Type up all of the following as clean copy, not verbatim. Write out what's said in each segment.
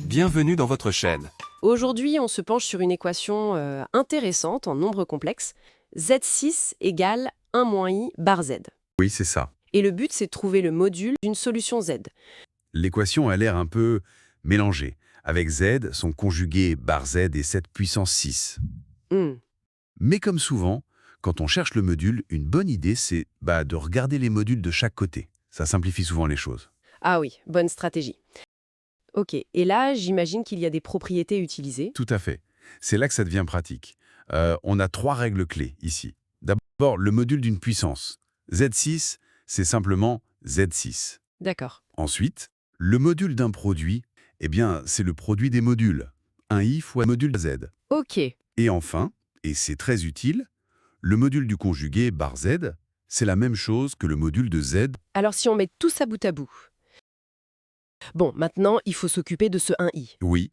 Bienvenue dans votre chaîne. Aujourd'hui, on se penche sur une équation intéressante en nombres complexes. Z6 égale 1 moins i bar z. Oui, c'est ça. Et le but, c'est de trouver le module d'une solution z. L'équation a l'air un peu mélangée, avec z, son conjugué bar z et 7 puissance 6. Hmm. Mais comme souvent, quand on cherche le module, une bonne idée, c'est de regarder les modules de chaque côté. Ça simplifie souvent les choses. Ah oui, bonne stratégie. Ok, et là, j'imagine qu'il y a des propriétés utilisées. Tout à fait. C'est là que ça devient pratique. On a 3 règles clés ici. D'abord, le module d'une puissance. Z6, c'est simplement Z6. D'accord. Ensuite, le module d'un produit, c'est le produit des modules. 1i fois module z. Ok, Et enfin, et c'est très utile, le module du conjugué bar z, c'est la même chose que le module de z. alors si on met tout ça bout à bout. Bon, maintenant, il faut s'occuper de ce 1i. Oui,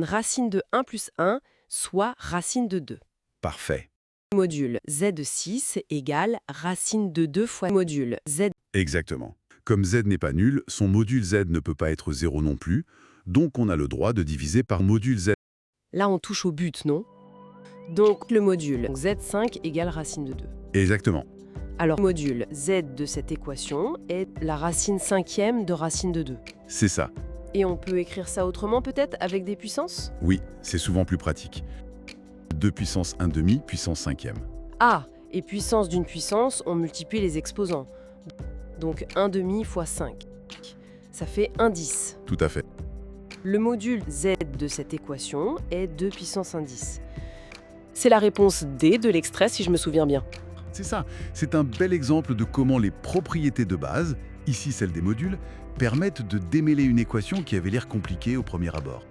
Racine de 1 plus 1, soit racine de 2. parfait. Module Z6 égale racine de 2 fois module Z. Exactement. Comme z n'est pas nul, son module z ne peut pas être 0 non plus, donc on a le droit de diviser par module z. Là, on touche au but, non? Donc, le module Z5 égale racine de 2. Exactement. Alors, module Z de cette équation est la racine cinquième de racine de 2. C'est ça. Et on peut écrire ça autrement peut-être, avec des puissances? Oui, c'est souvent plus pratique. 2 puissance 1 demi, puissance 5e. Ah, et puissance d'une puissance, on multiplie les exposants. Donc 1 demi fois 5. Ça fait 1 10. Tout à fait. Le module Z de cette équation est 2 puissance 1 10. C'est la réponse D de l'extrait, si je me souviens bien. C'est ça. C'est un bel exemple de comment les propriétés de base, ici celles des modules, permettent de démêler une équation qui avait l'air compliquée au premier abord.